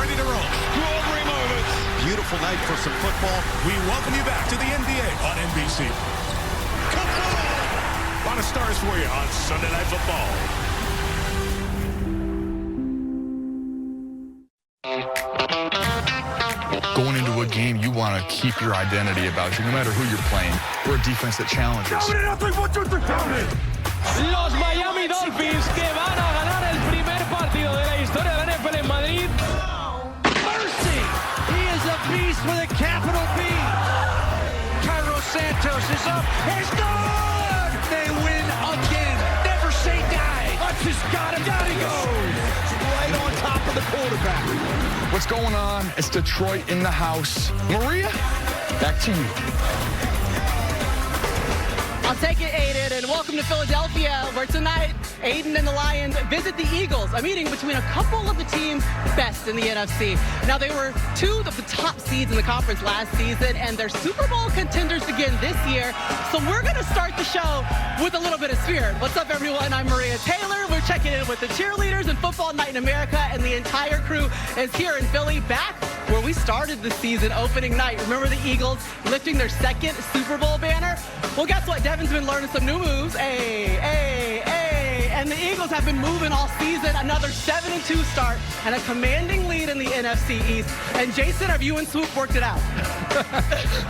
ready to roll. Strawberry moments. Beautiful night for some football. We welcome you back to the NBA on NBC. A lot of stars for you on Sunday Night Football. Going into a game, you want to keep your identity about you, no matter who you're playing. We're a defense that challenges. Los Miami Dolphins que van a ganar el primer partido de la historia de la NFL en Madrid. Mercy! He is a beast with a capital B. Carlos Santos is up. It's good! They win again. Never say die. Let's just got him. Down he goes. Right on top of the quarterback. What's going on? It's Detroit in the house. Maria, back to you. I'll take it, Aiden, and welcome to Philadelphia, where tonight, Aiden and the Lions visit the Eagles, a meeting between a couple of the teams best in the NFC. Now, they were two of the top seeds in the conference last season, and they're Super Bowl contenders again this year. So we're going to start the show with a little bit of spirit. What's up, everyone? I'm Maria Taylor. We're checking in with the cheerleaders and Football Night in America, and the entire crew is here in Philly, back where we started the season opening night. Remember the Eagles lifting their second Super Bowl banner? Well, guess what? Devin's been learning some new moves. And the Eagles have been moving all season. Another 7-2 start and a commanding lead in the NFC East. And Jason, have you and Swoop worked it out?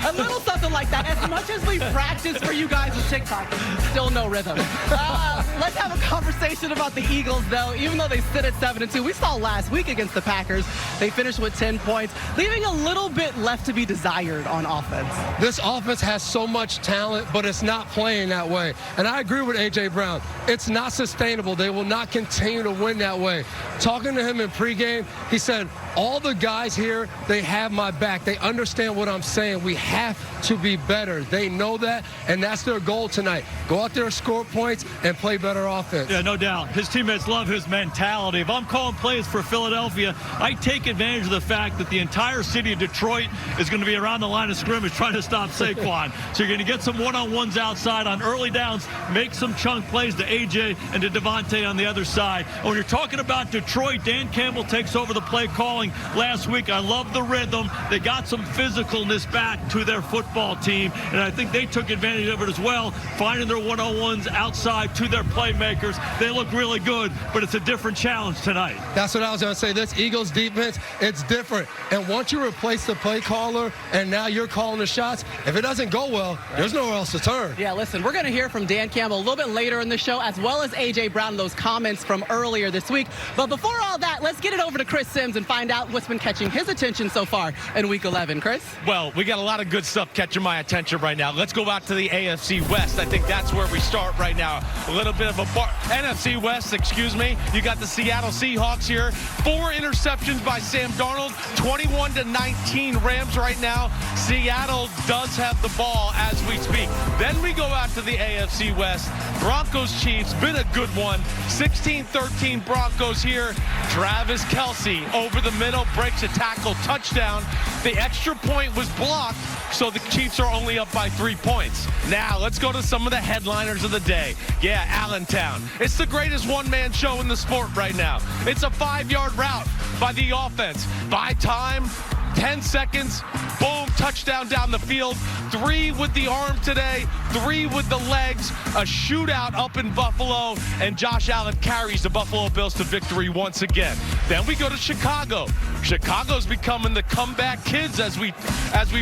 A little something like that. As much as we practice for you guys with TikTok, still no rhythm. Let's have a conversation about the Eagles, though. Even though they sit at 7-2, we saw last week against the Packers, they finished with 10 points, leaving a little bit left to be desired on offense. This offense has so much talent, but it's not playing that way. And I agree with A.J. Brown. It's not sustainable. They will not continue to win that way. Talking to him in pregame, he said, all the guys here, they have my back. They understand what I'm saying. We have to be better. They know that, and that's their goal tonight. Go out there, score points, and play better offense. Yeah, no doubt. His teammates love his mentality. If I'm calling plays for Philadelphia, I take advantage of the fact that the entire city of Detroit is going to be around the line of scrimmage trying to stop Saquon. So you're going to get some one-on-ones outside on early downs, make some chunk plays to A.J. and to Devontae on the other side. And when you're talking about Detroit, Dan Campbell takes over the play calling last week. I love the rhythm. They got some physicalness back to their football team, and I think they took advantage of it as well, finding their one-on-ones outside to their playmakers. They look really good, but it's a different challenge tonight. That's what I was going to say. This Eagles defense, it's different. And once you replace the play caller and now you're calling the shots, if it doesn't go well, there's nowhere else to turn. Yeah, listen, we're going to hear from Dan Campbell a little bit later in the show, as well as A.J. Brown, those comments from earlier this week. But before all that, let's get it over to Chris Sims and find out what's been catching his attention so far in Week 11. Chris? Well, we got a lot of good stuff catching my attention right now. Let's go out to the AFC West. I think that's where we start right now. A little bit of a NFC West, excuse me. You got the Seattle Seahawks here. 4 interceptions by Sam Darnold. 21-19 Rams right now. Seattle does have the ball as we speak. Then we go out to the AFC West. Broncos Chiefs, been a good one. 16-13 Broncos here. Travis Kelce over the middle, breaks a tackle, touchdown. The extra point was blocked, so the Chiefs are only up by 3 points. Now, let's go to some of the headliners of the day. Yeah, Allentown. It's the greatest one-man show in the sport right now. It's a 5-yard route by the offense. By time, 10 seconds, boom, touchdown down the field. 3 with the arm today, 3 with the legs. A shootout up in Buffalo, and Josh Allen carries the Buffalo Bills to victory once again. Then we go to Chicago. Chicago's becoming the comeback kids as we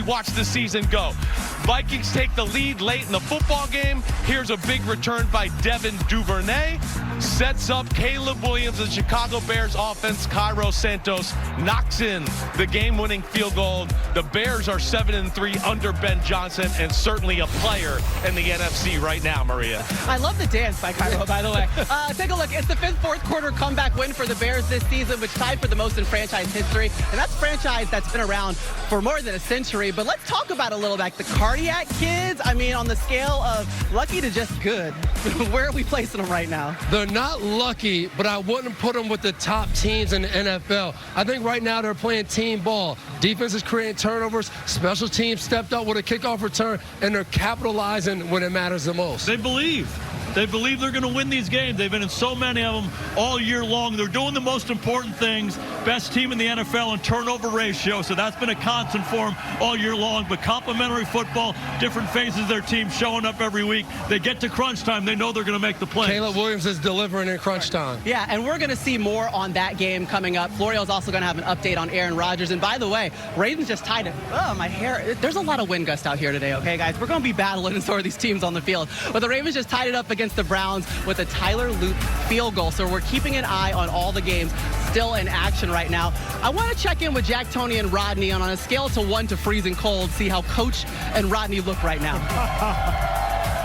watch the season go. Vikings take the lead late in the football game. Here's a big return by Devin Duvernay. Sets up Caleb Williams and Chicago Bears offense. Cairo Santos knocks in the game-winning field goal. The Bears are 7-3 under Ben Johnson, and certainly a player in the NFC right now, Maria. I love the dance by Cairo, by the way. Take a look. It's the 5th fourth-quarter comeback win for the Bears this season, which tied for the most in franchise history. And that's a franchise that's been around for more than a century. But let's talk about a little bit the cardiac kids. I mean, on the scale of lucky to just good, where are we placing them right now? They're not lucky, but I wouldn't put them with the top teams in the NFL. I think right now they're playing team ball. Defense is creating turnovers. Special teams stepped up with a kickoff return, and they're capitalizing when it matters the most. They believe. They believe they're going to win these games. They've been in so many of them all year long. They're doing the most important things. Best team in the NFL in turnover ratio, so that's been a constant for them all year long. But complimentary football, different phases of their team showing up every week. They get to crunch time, they know they're going to make the play. Caleb Williams is delivering in crunch time. Yeah, and we're going to see more on that game coming up. Florio's also going to have an update on Aaron Rodgers. And by the way, Ravens just tied it. Oh, my hair. There's a lot of wind gust out here today, okay, guys? We're going to be battling in sort of these teams on the field. But the Ravens just tied it up against the Browns with a Tyler Loop field goal. So we're keeping an eye on all the games still in action right now. I want to check in with Jack, Tony, and Rodney on a scale to 1 to freezing cold, see how Coach and Rodney look right now.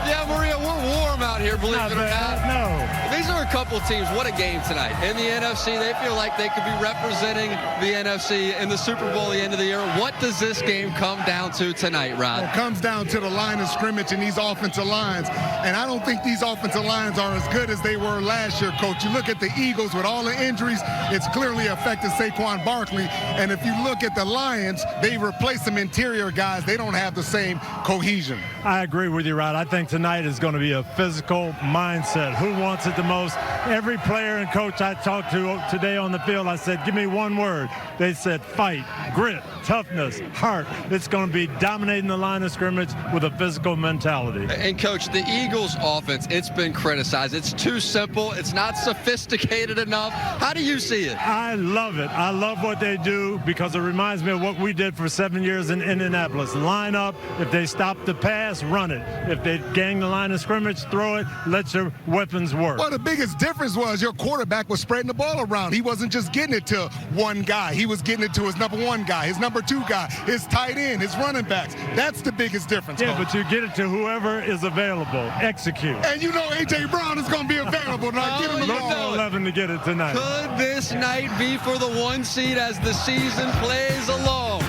Yeah, Maria, we're warm out here, believe it or not. No. These are a couple of teams. What a game tonight. In the NFC, they feel like they could be representing the NFC in the Super Bowl at the end of the year. What does this game come down to tonight, Rod? It comes down to the line of scrimmage and these offensive lines. And I don't think these offensive lines are as good as they were last year, Coach. You look at the Eagles with all the injuries, it's clearly affected Saquon Barkley. And if you look at the Lions, they replaced some interior guys. They don't have the same cohesion. I agree with you, Rod. I think tonight is going to be a physical mindset. Who wants it the most? Every player and coach I talked to today on the field, I said, give me one word. They said fight, grit, toughness, heart. It's going to be dominating the line of scrimmage with a physical mentality. And, Coach, the Eagles' offense, it's been criticized. It's too simple. It's not sophisticated enough. How do you see it? I love it. I love what they do because it reminds me of what we did for 7 years in Indianapolis. Line up. If they stop the pass, run it. If they gang the line of scrimmage, throw it. Let your weapons work. Well, the biggest difference was your quarterback was spreading the ball around. He wasn't just getting it to one guy. He was getting it to his number one guy, his number two guy, his tight end, his running backs. That's the biggest difference. Yeah, but you get it to whoever is available. Execute. And you know A.J. Brown is going to be available. Now get him the ball. 11 to get it tonight. Could this night be for the 1 seed as the season plays along?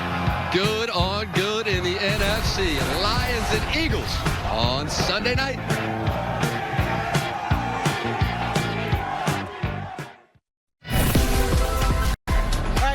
Good on good in the NFC. Lions and Eagles on Sunday night.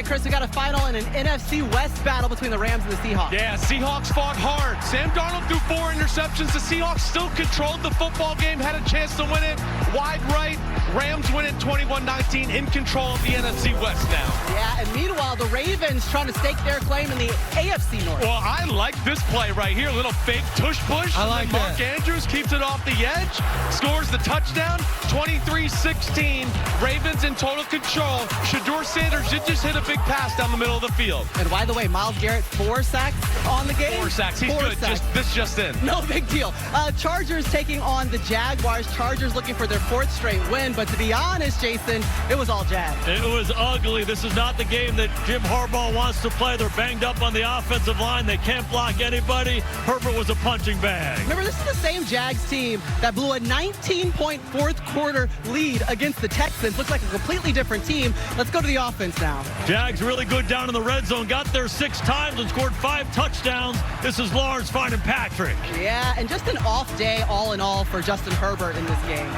Chris, we got a final in an NFC West battle between the Rams and the Seahawks. Yeah, Seahawks fought hard. Sam Darnold threw 4 interceptions. The Seahawks still controlled the football game, had a chance to win it. Wide right. Rams win it 21-19, in control of the NFC West now. Yeah, and meanwhile, the Ravens trying to stake their claim in the AFC North. Well, I like this play right here. A little fake tush push. I like Mark Andrews keeps it off the edge, scores the touchdown, 23-16. Ravens in total control. Shedeur Sanders did just hit a big pass down the middle of the field. And by the way, Myles Garrett, 4 sacks on the game. 4 sacks. He's good. This just in. No big deal. Chargers taking on the Jaguars. Chargers looking for their 4th straight win. But to be honest, Jason, it was all Jags. It was ugly. This is not the game that Jim Harbaugh wants to play. They're banged up on the offensive line. They can't block anybody. Herbert was a punching bag. Remember, this is the same Jags team that blew a 19-point 4th quarter lead against the Texans. Looks like a completely different team. Let's go to the offense now. Jags really good down in the red zone. Got there 6 times and scored 5 touchdowns. This is Lawrence finding Patrick. Yeah, and just an off day all in all for Justin Herbert in this game.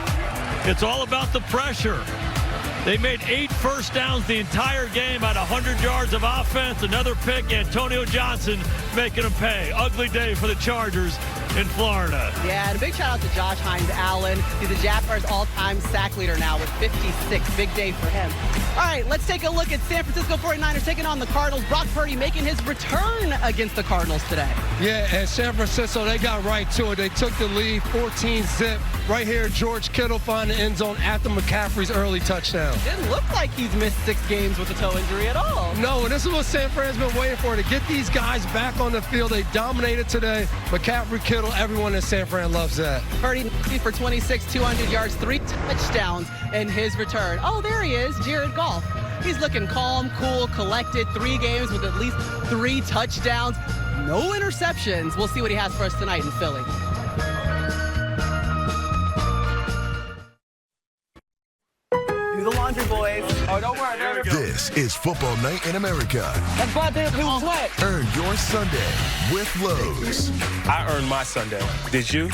It's all about the pressure. They made 8 first downs the entire game at 100 yards of offense. Another pick, Antonio Johnson making them pay. Ugly day for the Chargers in Florida. Yeah, and a big shout out to Josh Hines-Allen. He's the Jaguars' all-time sack leader now with 56. Big day for him. All right, let's take a look at San Francisco 49ers taking on the Cardinals. Brock Purdy making his return against the Cardinals today. Yeah, and San Francisco, they got right to it. They took the lead, 14-zip. Right here, George Kittle finding the end zone after McCaffrey's early touchdown. Didn't look like he's missed 6 games with a toe injury at all. No, and this is what San Fran's been waiting for, to get these guys back on the field. They dominated today. McCaffrey, Kittle, everyone in San Fran loves that. Purdy for 26, 200 yards, 3 touchdowns in his return. Oh, there he is, Jared Goff. He's looking calm, cool, collected. 3 games with at least 3 touchdowns. No interceptions. We'll see what he has for us tonight in Philly. Do the laundry, boys. Oh, don't worry. This is Football Night in America. That's why they blue sweat. Earn your Sunday with Lowe's. I earned my Sunday. Did you?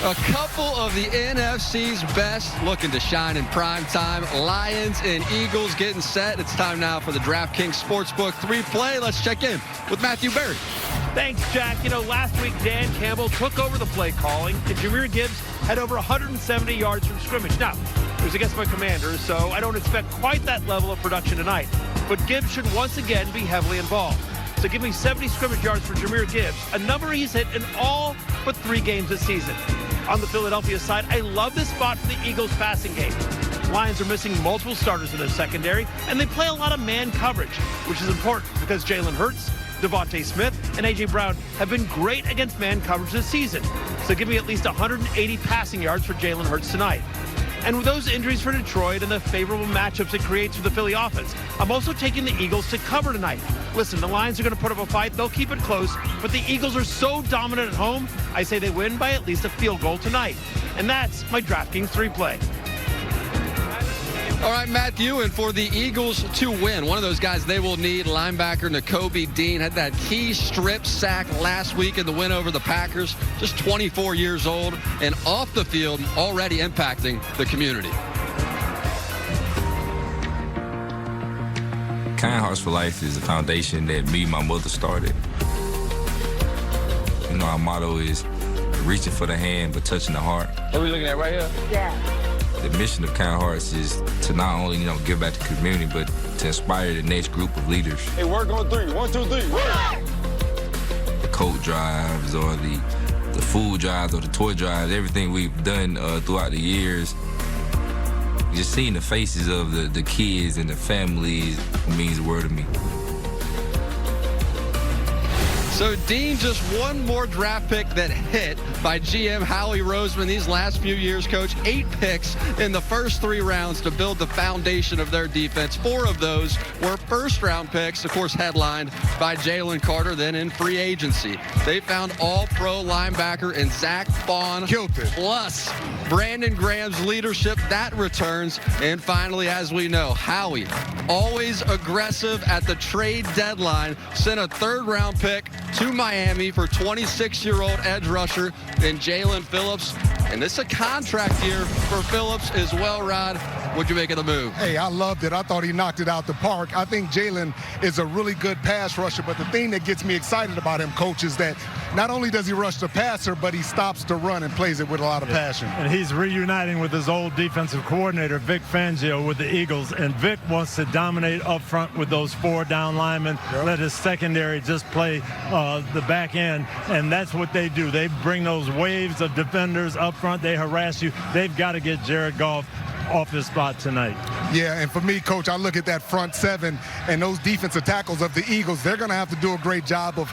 A couple of the NFC's best looking to shine in prime time. Lions and Eagles getting set. It's time now for the DraftKings Sportsbook 3-play. Let's check in with Matthew Berry. Thanks, Jack. Last week Dan Campbell took over the play calling, and Jahmyr Gibbs had over 170 yards from scrimmage. Now, it was against my Commanders, so I don't expect quite that level of production tonight. But Gibbs should once again be heavily involved. So give me 70 scrimmage yards for Jahmyr Gibbs, a number he's hit in all but 3 games this season. On the Philadelphia side, I love this spot for the Eagles' passing game. Lions are missing multiple starters in their secondary, and they play a lot of man coverage, which is important because Jalen Hurts, Devontae Smith, and A.J. Brown have been great against man coverage this season. So give me at least 180 passing yards for Jalen Hurts tonight. And with those injuries for Detroit and the favorable matchups it creates for the Philly offense, I'm also taking the Eagles to cover tonight. Listen, the Lions are going to put up a fight. They'll keep it close, but the Eagles are so dominant at home, I say they win by at least a field goal tonight. And that's my DraftKings 3-play. All right, Matthew, and for the Eagles to win, one of those guys they will need, linebacker Nakobe Dean, had that key strip sack last week in the win over the Packers, just 24 years old, and off the field already impacting the community. Kind Hearts for Life is a foundation that me and my mother started. Our motto is reaching for the hand but touching the heart. What are we looking at right here? Yeah. The mission of Kind Hearts is to not only, give back to the community, but to inspire the next group of leaders. Hey, work on 3. 1, 2, 3. The coat drives or the food drives or the toy drives, everything we've done throughout the years, just seeing the faces of the kids and the families means the world to me. So Dean, just one more draft pick that hit by GM Howie Roseman these last few years, Coach. 8 picks in the first 3 rounds to build the foundation of their defense. 4 of those were first-round picks, of course, headlined by Jalen Carter, then in free agency. They found all-pro linebacker in Zach Vaughn. Plus Brandon Graham's leadership, that returns. And finally, as we know, Howie, always aggressive at the trade deadline, sent a 3rd-round pick to Miami for 26-year-old edge rusher and Jalen Phillips. And this is a contract year for Phillips as well, Rod. What'd you make of the move? Hey, I loved it. I thought he knocked it out the park. I think Jalen is a really good pass rusher, but the thing that gets me excited about him, Coach, is that not only does he rush the passer, but he stops to run and plays it with a lot of passion. And he's reuniting with his old defensive coordinator, Vic Fangio, with the Eagles. And Vic wants to dominate up front with those 4 down linemen, let his secondary just play the back end. And that's what they do. They bring those waves of defenders up front. They harass you. They've got to get Jared Goff off his spot tonight. Yeah, and for me, Coach, I look at that front 7 and those defensive tackles of the Eagles. They're going to have to do a great job of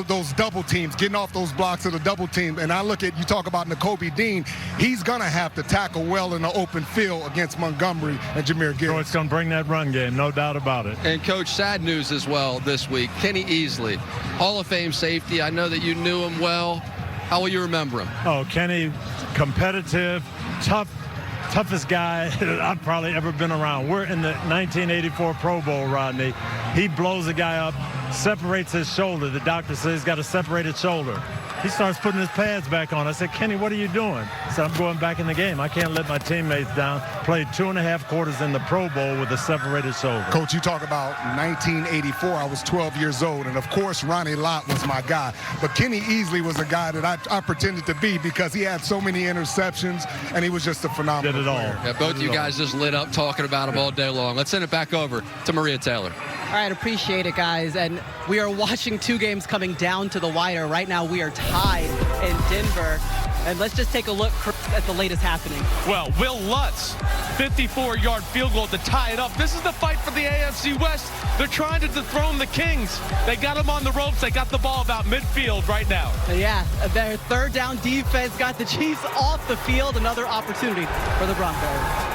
those double teams, getting off those blocks of the double team. And I look at, you talk about Nakobe Dean, he's going to have to tackle well in the open field against Montgomery and Jahmyr Gibbs. So it's going to bring that run game, no doubt about it. And, Coach, sad news as well this week. Kenny Easley, Hall of Fame safety. I know that you knew him well. How will you remember him? Oh, Kenny, competitive, toughest guy I've probably ever been around. We're in the 1984 Pro Bowl, Rodney. He blows a guy up, separates his shoulder. The doctor says he's got a separated shoulder. He starts putting his pads back on. I said, Kenny, what are you doing? He said, I'm going back in the game. I can't let my teammates down. Played 2.5 quarters in the Pro Bowl with a separated shoulder. Coach, you talk about 1984. I was 12 years old. And, of course, Ronnie Lott was my guy. But Kenny Easley was a guy that I pretended to be because he had so many interceptions, and he was just a phenomenal Did it all. player. Yeah, both of you guys just lit up talking about him all day long. Let's send it back over to Maria Taylor. All right, appreciate it, guys. And we are watching 2 games coming down to the wire. Right now, we are tied in Denver. And let's just take a look at the latest happening. Well, Will Lutz, 54-yard field goal to tie it up. This is the fight for the AFC West. They're trying to dethrone the Kings. They got them on the ropes. They got the ball about midfield right now. Yeah, their 3rd down defense got the Chiefs off the field. Another opportunity for the Broncos.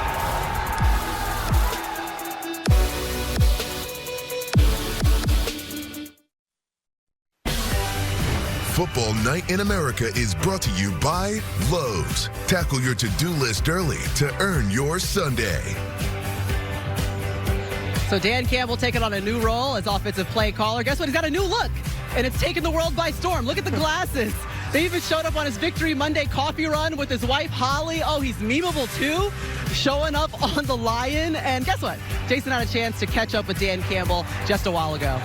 Football Night in America is brought to you by Lowe's. Tackle your to-do list early to earn your Sunday. So Dan Campbell taking on a new role as offensive play caller. Guess what? He's got a new look, and it's taken the world by storm. Look at the glasses. They even showed up on his Victory Monday coffee run with his wife, Holly. Oh, he's memeable, too, showing up on the Lion. And guess what? Jason had a chance to catch up with Dan Campbell just a while ago.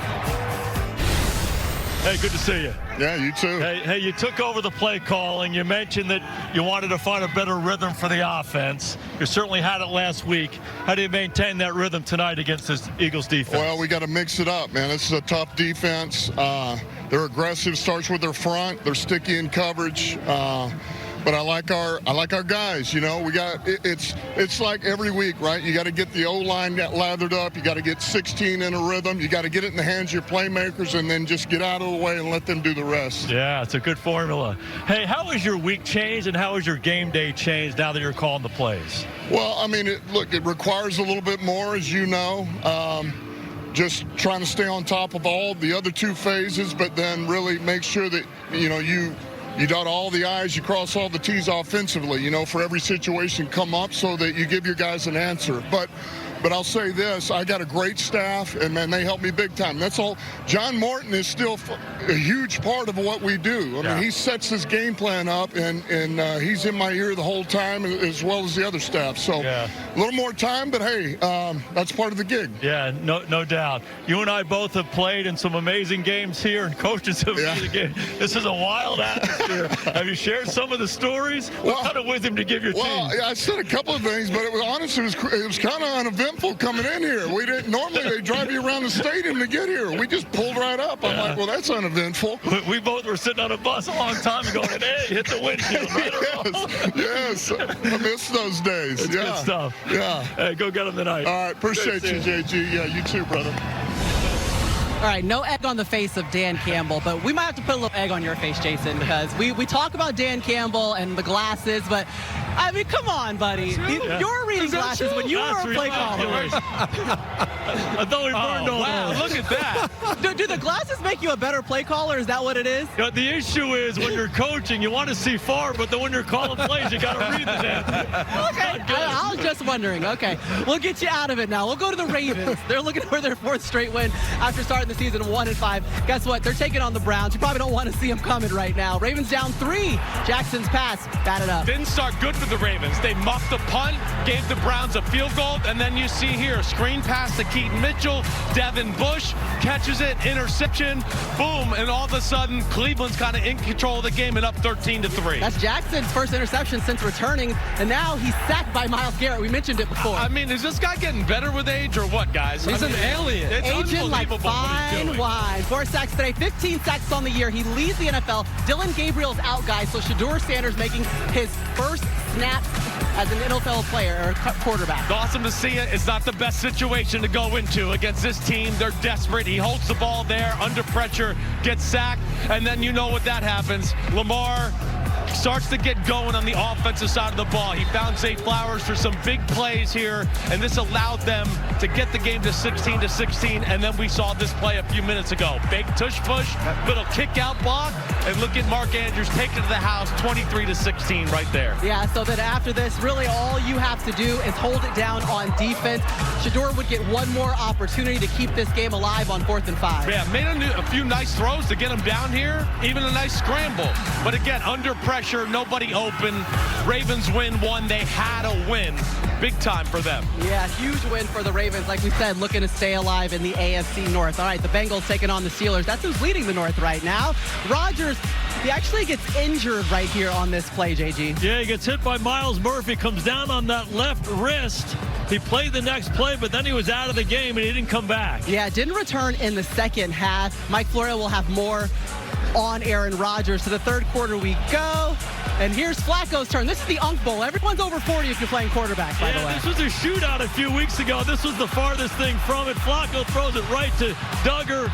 Hey, good to see you. Yeah, you too. Hey, you took over the play calling. You mentioned that you wanted to find a better rhythm for the offense. You certainly had it last week. How do you maintain that rhythm tonight against this Eagles defense? Well, we got to mix it up, man. This is a tough defense. They're aggressive, starts with their front. They're sticky in coverage. But I like our guys. You know, it's like every week, right? You got to get the O-line lathered up. You got to get 16 in a rhythm. You got to get it in the hands of your playmakers, and then just get out of the way and let them do the rest. Yeah, it's a good formula. Hey, how has your week changed, and how has your game day changed now that you're calling the plays? Well, I mean, it requires a little bit more, as you know. Just trying to stay on top of all the other two phases, but then really make sure that you dot all the I's, you cross all the T's offensively, for every situation come up so that you give your guys an answer. But I'll say this, I got a great staff, and, man, they help me big time. That's all. John Morton is still a huge part of what we do. I mean, he sets his game plan up, and he's in my ear the whole time, as well as the other staff. So a little more time, but, hey, that's part of the gig. Yeah, no doubt. You and I both have played in some amazing games here, and coaches have played the game. This is a wild atmosphere. Have you shared some of the stories? What kind of wisdom to give your team? Well, I said a couple of things, but it was kind of uneventful coming in here. We didn't normally they drive you around the stadium to get here. We just pulled right up. I'm like, well, that's uneventful. We both were sitting on a bus a long time ago, and hey, hit the windshield. Right yes, I miss those days. It's good stuff. Yeah. Hey, go get them tonight. All right, appreciate you, JG. Yeah, you too, brother. All right, no egg on the face of Dan Campbell, but we might have to put a little egg on your face, Jason, because we talk about Dan Campbell and the glasses, but, I mean, come on, buddy. You're reading glasses when you were a play caller. I thought we burned all those. Look at that. Do the glasses make you a better play caller? Is that what it is? The issue is when you're coaching, you want to see far, but then when you're calling plays, you got to read the damn thing. Okay, I was just wondering. Okay, we'll get you out of it now. We'll go to the Ravens. They're looking for their 4th straight win after starting the season 1-5. Guess what? They're taking on the Browns. You probably don't want to see them coming right now. Ravens down 3. Jackson's pass batted up. Didn't start good for the Ravens. They muffed the punt, gave the Browns a field goal, and then you see here, screen pass to Keaton Mitchell. Devin Bush catches it, interception, boom, and all of a sudden, Cleveland's kind of in control of the game and up 13-3. That's Jackson's first interception since returning, and now he's sacked by Myles Garrett. We mentioned it before. I mean, is this guy getting better with age or what, guys? He's an alien. It's Agent like unbelievable what he's doing. wine. 4 sacks today, 15 sacks on the year. He leads the NFL. Dylan Gabriel's out, guys, so Shedeur Sanders making his first snaps as an NFL player or quarterback. Awesome to see it. It's not the best situation to go into against this team. They're desperate. He holds the ball there under pressure, gets sacked, and then you know what that happens. Lamar starts to get going on the offensive side of the ball. He found Zay Flowers for some big plays here, and this allowed them to get the game to 16-16, and then we saw this play a few minutes ago. Big tush push, little kick out block, and look at Mark Andrews take it to the house, 23-16 right there. Yeah, so that after this, really all you have to do is hold it down on defense. Shedeur would get one more opportunity to keep this game alive on 4th and 5. Yeah, made a few nice throws to get him down here, even a nice scramble. But again, under pressure, nobody open. Ravens win one. They had a win. Big time for them. Yeah, huge win for the Ravens. Like we said, looking to stay alive in the AFC North. All right, the Bengals taking on the Steelers. That's who's leading the North right now. Rodgers, he actually gets injured right here on this play, JG. Yeah, he gets hit by Miles Murphy, comes down on that left wrist. He played the next play, but then he was out of the game and he didn't come back. Yeah, didn't return in the second half. Mike Florio will have more on Aaron Rodgers. To the third quarter we go. And here's Flacco's turn. This is the Unk Bowl. Everyone's over 40 if you're playing quarterback, by the way. This was a shootout a few weeks ago. This was the farthest thing from it. Flacco throws it right to Duggar,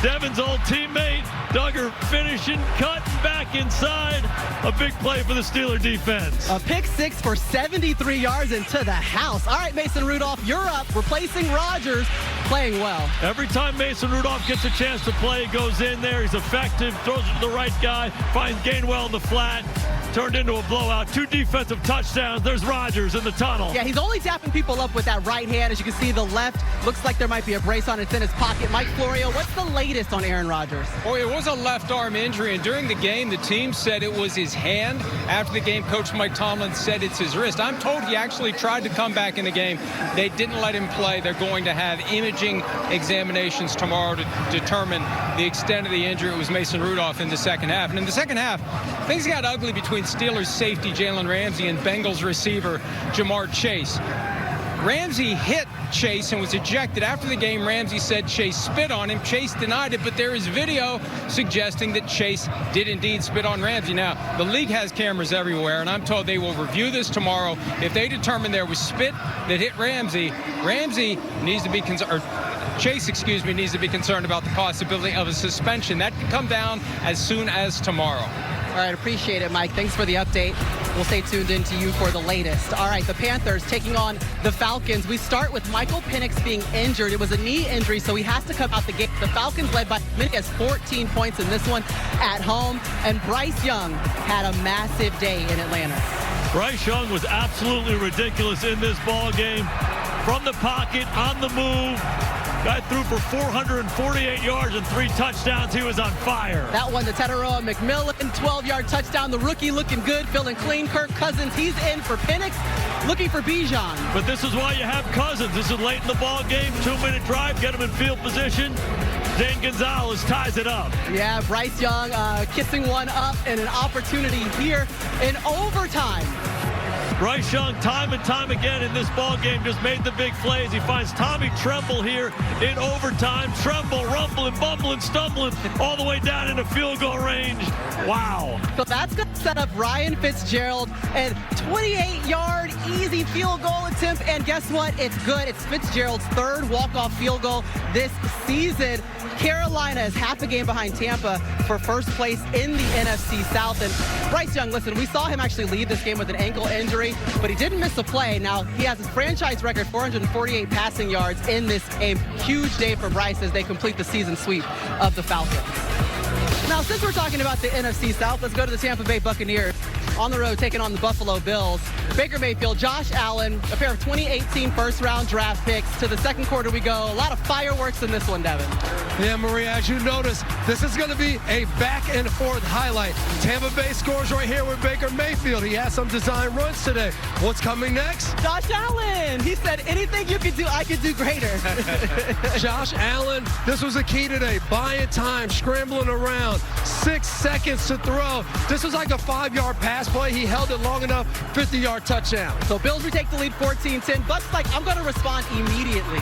Devin's old teammate. Duggar finishing, cutting back inside. A big play for the Steeler defense. A pick 6 for 73 yards into the house. All right, Mason Rudolph, you're up. Replacing Rodgers, playing well. Every time Mason Rudolph gets a chance to play, he goes in there. He's effective, throws it to the right guy, finds Gainwell in the flat. turned into a blowout. 2 defensive touchdowns. There's Rodgers in the tunnel. Yeah, he's only tapping people up with that right hand. As you can see, the left looks like there might be a brace on. It's in his pocket. Mike Florio, what's the latest on Aaron Rodgers? Oh, it was a left arm injury, and during the game, the team said it was his hand. After the game, Coach Mike Tomlin said it's his wrist. I'm told he actually tried to come back in the game. They didn't let him play. They're going to have imaging examinations tomorrow to determine the extent of the injury. It was Mason Rudolph in the second half. And in the second half, things got ugly between Steelers safety Jalen Ramsey and Bengals receiver Jamar Chase. Ramsey hit Chase and was ejected. After the game, Ramsey said Chase spit on him. Chase denied it, but there is video suggesting that Chase did indeed spit on Ramsey. Now, the league has cameras everywhere, and I'm told they will review this tomorrow. If they determine there was spit that hit Ramsey, Ramsey needs to be concerned. Chase, needs to be concerned about the possibility of a suspension. That could come down as soon as tomorrow. All right, appreciate it, Mike. Thanks for the update. We'll stay tuned in to you for the latest. All right, the Panthers taking on the Falcons. We start with Michael Penix being injured. It was a knee injury, so he has to come out the game. The Falcons led by as many as 14 points in this one at home, and Bryce Young had a massive day in Atlanta. Bryce Young was absolutely ridiculous in this ball game. From the pocket, on the move. Guy threw for 448 yards and 3 touchdowns. He was on fire. That one to Teteroa McMillan, 12-yard touchdown. The rookie looking good, feeling clean. Kirk Cousins, he's in for Penix, looking for Bijan. But this is why you have Cousins. This is late in the ball game, 2-minute drive, get him in field position. Zane Gonzalez ties it up. Yeah, Bryce Young kissing one up, and an opportunity here in overtime. Bryce Young, time and time again in this ball game, just made the big plays. He finds Tommy Tremble here in overtime. Tremble, rumbling, bumbling, stumbling, all the way down into field goal range. Wow. So that's going to set up Ryan Fitzgerald, and 28-yard easy field goal attempt. And guess what? It's good. It's Fitzgerald's 3rd walk-off field goal this season. Carolina is half a game behind Tampa for first place in the NFC South. And Bryce Young, listen, we saw him actually leave this game with an ankle injury, but he didn't miss a play. Now, he has his franchise record, 448 passing yards in this game. Huge day for Bryce as they complete the season sweep of the Falcons. Now, since we're talking about the NFC South, let's go to the Tampa Bay Buccaneers. On the road, taking on the Buffalo Bills. Baker Mayfield, Josh Allen, a pair of 2018 first-round draft picks. To the second quarter we go. A lot of fireworks in this one, Devin. Yeah, Maria, as you notice, this is going to be a back-and-forth highlight. Tampa Bay scores right here with Baker Mayfield. He has some design runs today. What's coming next? Josh Allen. He said, anything you can do, I can do greater. Josh Allen, this was a key today. Buying time, scrambling around, 6 seconds to throw. This was like a 5-yard pass play. He held it long enough, 50-yard touchdown. So Bills retake the lead 14-10. Bucks like, I'm going to respond immediately.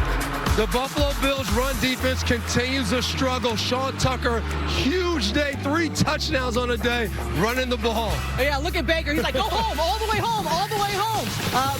The Buffalo Bills run defense continues to struggle. Sean Tucker, huge day, 3 touchdowns on a day, running the ball. Yeah, look at Baker. He's like, go home, all the way home, all the way home.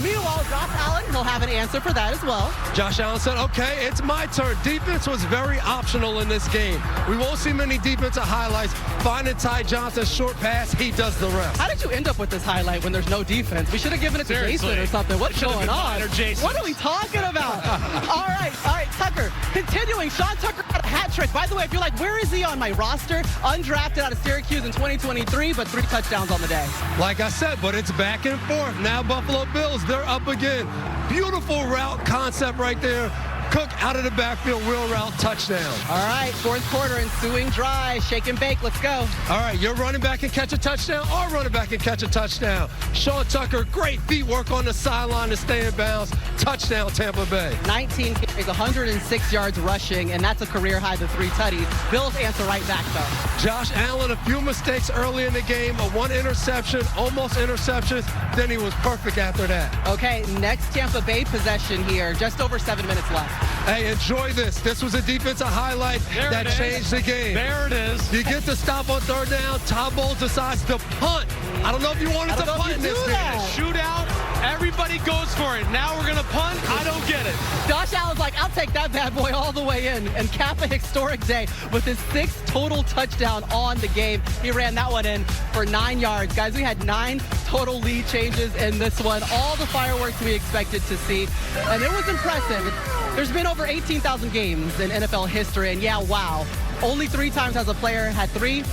Meanwhile, Josh Allen, he'll have an answer for that as well. Josh Allen said, okay, it's my turn. Defense was very optional in this game. We won't see many defensive highlights. Finding Ty Johnson's short pass, he does the rest. How did you end up with this highlight when there's no defense? We should have given it to Jason or something. What's going on? What are we talking about? All right, Tucker. Continuing, Sean Tucker got a hat trick. By the way, if you're like, where is he on my roster? Undrafted out of Syracuse in 2023, but 3 touchdowns on the day. Like I said, but it's back and forth. Now Buffalo Bills, they're up again. Beautiful route concept right there. Cook out of the backfield, wheel route, touchdown. All right, 4th quarter, ensuing drive. Shake and bake, let's go. All right, you're running back and catch a touchdown, or running back and catch a touchdown. Sean Tucker, great feet work on the sideline to stay in bounds. Touchdown, Tampa Bay. 19 carries, 106 yards rushing, and that's a career high to 3 tutties. Bills answer right back, though. Josh Allen, a few mistakes early in the game, a 1 interception, almost interceptions, then he was perfect after that. Okay, next Tampa Bay possession here, just over 7 minutes left. Hey, enjoy this. This was a defensive highlight that changed the game. There it is. You get the stop on 3rd down. Todd Bowles decides to punt. I don't know if you wanted to punt in this game. Shootout. Everybody goes for it. Now we're going to punt. I don't get it. Josh Allen's like, I'll take that bad boy all the way in and cap a historic day with his 6th total touchdown on the game. He ran that one in for 9 yards. Guys, we had 9 total lead changes in this one. All the fireworks we expected to see. And it was impressive. There's been over 18,000 games in NFL history, and yeah, wow. Only 3 times has a player had 3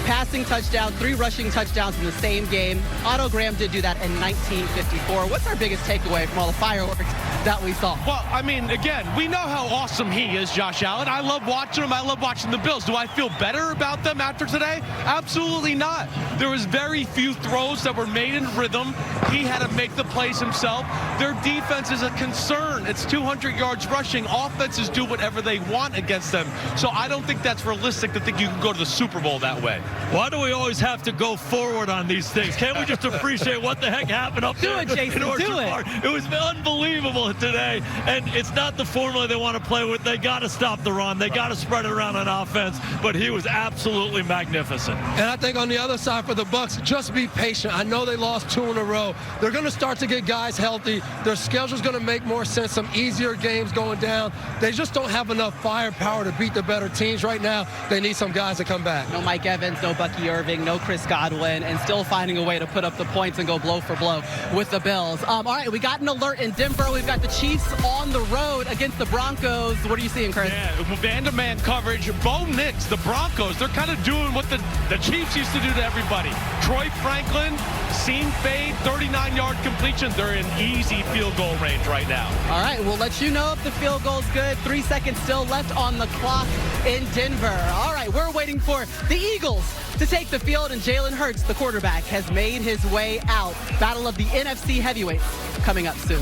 passing touchdowns, 3 rushing touchdowns in the same game. Otto Graham did do that in 1954. What's our biggest takeaway from all the fireworks that we saw? Well, I mean, again, we know how awesome he is, Josh Allen. I love watching him. I love watching the Bills. Do I feel better about them after today? Absolutely not. There was very few throws that were made in rhythm. He had to make the plays himself. Their defense is a concern. It's 200 yards rushing. Offenses do whatever they want against them. So I don't think that's realistic to think you can go to the Super Bowl that way. Why do we always have to go forward on these things? Can't we just appreciate what the heck happened up there? Do it, Jason, do it. It was unbelievable today, and it's not the formula they want to play with. They got to stop the run. They got to spread it around on offense, but he was absolutely magnificent. And I think on the other side for the Bucs, just be patient. I know they lost 2 in a row. They're going to start to get guys healthy. Their schedule's going to make more sense, some easier games going down. They just don't have enough firepower to beat the better teams right now. They need some guys to come back. No Mike Evans, no Bucky Irving, no Chris Godwin, and still finding a way to put up the points and go blow for blow with the Bills. All right, we got an alert in Denver. We've got the Chiefs on the road against the Broncos. What are you seeing, Chris? Yeah, man-to-man coverage. Bo Nix, the Broncos, they're kind of doing what the Chiefs used to do to everybody. Troy Franklin, seam fade, 39-yard completion. They're in easy field goal range right now. All right, we'll let you know if the field goal's good. 3 seconds still left on the clock in Denver. All right, we're waiting for the Eagles to take the field, and Jalen Hurts, the quarterback, has made his way out. Battle of the NFC heavyweights coming up soon.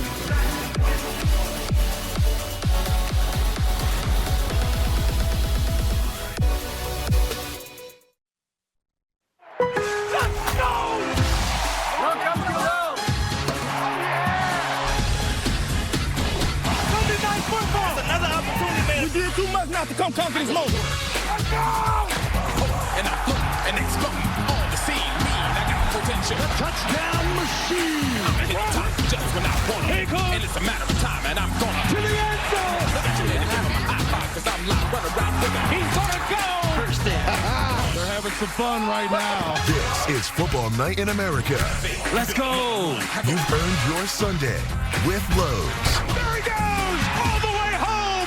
Too much not to come conquer this moment. Let's go! And I look and explode on the scene. I got potential. The touchdown machine. I'm at the top just when I want to. And it's a matter of time, and I'm gonna to the end zone. Because I'm live running around with him. He's gonna go. First in. They're having some fun right now. This is Football Night in America. Let's go. You've earned your Sunday with Lowe's. There he goes. All the way home.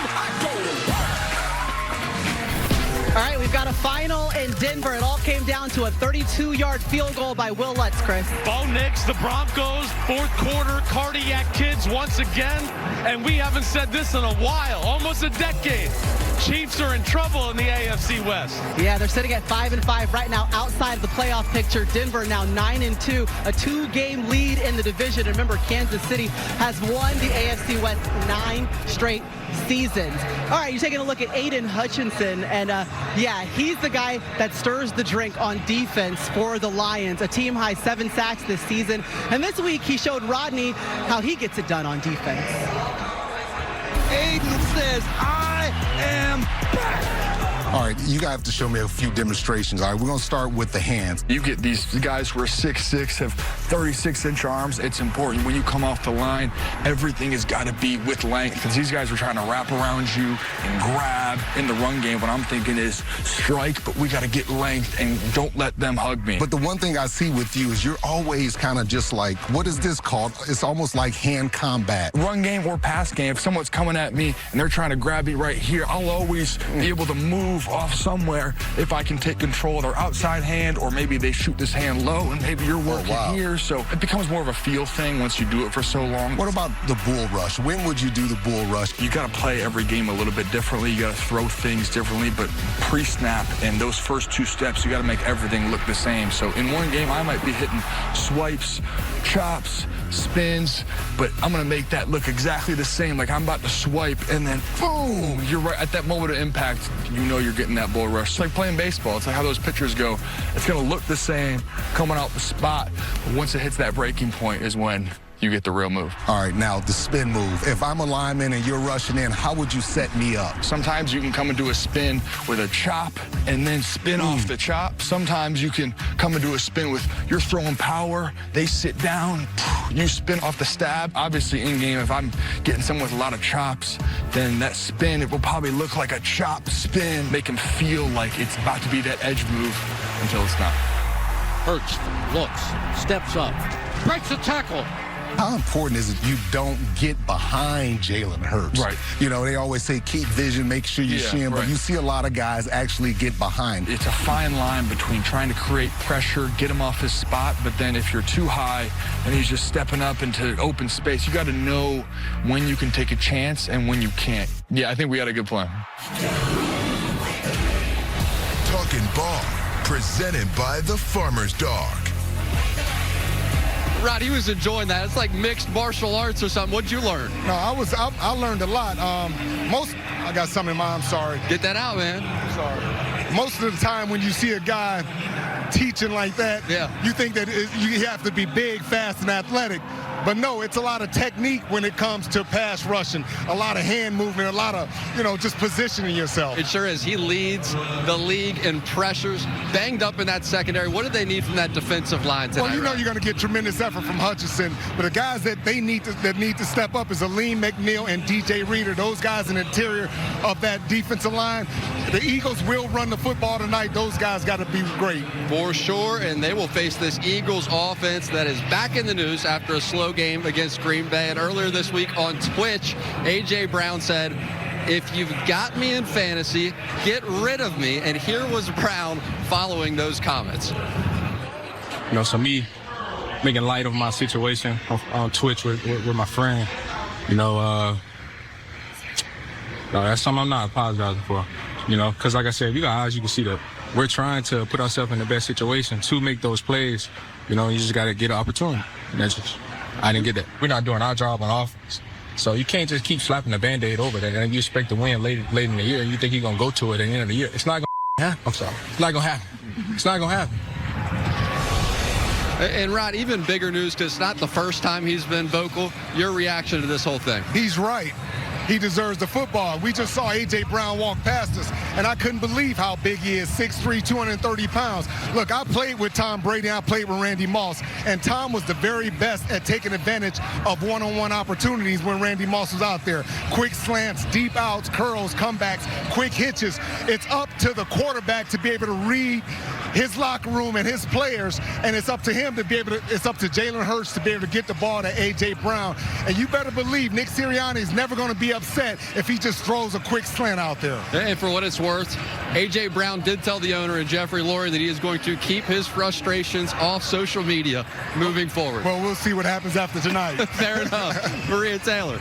All right, we've got a final in Denver. It all came down to a 32-yard field goal by Will Lutz, Chris. Bo Nix, the Broncos, 4th quarter cardiac kids once again. And we haven't said this in a while, almost a decade. Chiefs are in trouble in the AFC West. Yeah, they're sitting at 5-5 right now outside of the playoff picture. Denver now 9-2, a 2-game lead in the division. And remember, Kansas City has won the AFC West 9 straight seasons. All right, you're taking a look at Aiden Hutchinson, and yeah, he's the guy that stirs the drink on defense for the Lions. A team-high 7 sacks this season, and this week he showed Rodney how he gets it done on defense. Aiden says, I am back. All right, you have to show me a few demonstrations. All right, we're going to start with the hands. You get these guys who are 6'6", have 36-inch arms. It's important when you come off the line, everything has got to be with length, because these guys are trying to wrap around you and grab in the run game. What I'm thinking is strike, but we got to get length and don't let them hug me. But the one thing I see with you is you're always kind of just like, what is this called? It's almost like hand combat. Run game or pass game, if someone's coming at me and they're trying to grab me right here, I'll always be able to move off somewhere if I can take control of their outside hand, or maybe they shoot this hand low and maybe you're working here. So it becomes more of a feel thing once you do it for so long. What about the bull rush? When would you do the bull rush? You got to play every game a little bit differently. You got to throw things differently, but pre-snap and those first 2 steps, you got to make everything look the same. So in one game, I might be hitting swipes, chops, spins, but I'm going to make that look exactly the same. Like I'm about to swipe and then boom, you're right at that moment of impact. You know you're getting that bull rush. It's like playing baseball. It's like how those pitchers go. It's going to look the same coming out the spot, but once it hits that breaking point is when you get the real move. All right, now the spin move. If I'm a lineman and you're rushing in, how would you set me up? Sometimes you can come and do a spin with a chop and then spin off the chop. Sometimes you can come and do a spin with, you're throwing power, they sit down, you spin off the stab. Obviously in game, if I'm getting someone with a lot of chops, then that spin, it will probably look like a chop spin, make them feel like it's about to be that edge move until it's not. Hurts looks, steps up, breaks the tackle, how important is it you don't get behind Jalen Hurts? Right. You know, they always say keep vision, make sure you see him, but you see a lot of guys actually get behind. It's a fine line between trying to create pressure, get him off his spot, but then if you're too high and he's just stepping up into open space, you got to know when you can take a chance and when you can't. Yeah, I think we got a good plan. Talking Ball, presented by the Farmer's Dog. Rod, he was enjoying that. It's like mixed martial arts or something. What'd you learn? No, I learned a lot. I got something in mind, I'm sorry. Get that out, man. I'm sorry. Most of the time when you see a guy teaching like that, you think that you have to be big, fast, and athletic. But no, it's a lot of technique when it comes to pass rushing, a lot of hand movement, a lot of, just positioning yourself. It sure is. He leads the league in pressures, banged up in that secondary. What do they need from that defensive line tonight? Well, you know you're going to get tremendous effort from Hutchinson, but the guys that they need to step up is Aleem McNeil and DJ Reader. Those guys in the interior of that defensive line. The Eagles will run the football tonight. Those guys got to be great. For sure, and they will face this Eagles offense that is back in the news after a slow game against Green Bay. And earlier this week on Twitch, A.J. Brown said, if you've got me in fantasy, get rid of me. And here was Brown following those comments. So me making light of my situation on Twitch with my friend, no, that's something I'm not apologizing for, because like I said, if you got eyes, you can see that we're trying to put ourselves in the best situation to make those plays. You just got to get an opportunity. I didn't get that. We're not doing our job on offense. So you can't just keep slapping the Band-Aid over that and you expect to win late in the year and you think you're going to go to it at the end of the year. It's not going to happen. I'm sorry. It's not going to happen. It's not going to happen. And Rod, even bigger news, because it's not the first time he's been vocal. Your reaction to this whole thing? He's right. He deserves the football. We just saw A.J. Brown walk past us, and I couldn't believe how big he is, 6'3", 230 pounds. Look, I played with Tom Brady. I played with Randy Moss, and Tom was the very best at taking advantage of one-on-one opportunities when Randy Moss was out there. Quick slants, deep outs, curls, comebacks, quick hitches. It's up to the quarterback to be able to read his locker room and his players, and it's up to him to be able to, it's up to Jalen Hurts to be able to get the ball to A.J. Brown. And you better believe Nick Sirianni is never going to be upset if he just throws a quick slant out there. And for what it's worth, A.J. Brown did tell the owner and Jeffrey Lurie that he is going to keep his frustrations off social media moving forward. Well, we'll see what happens after tonight. Fair enough. Maria Taylor.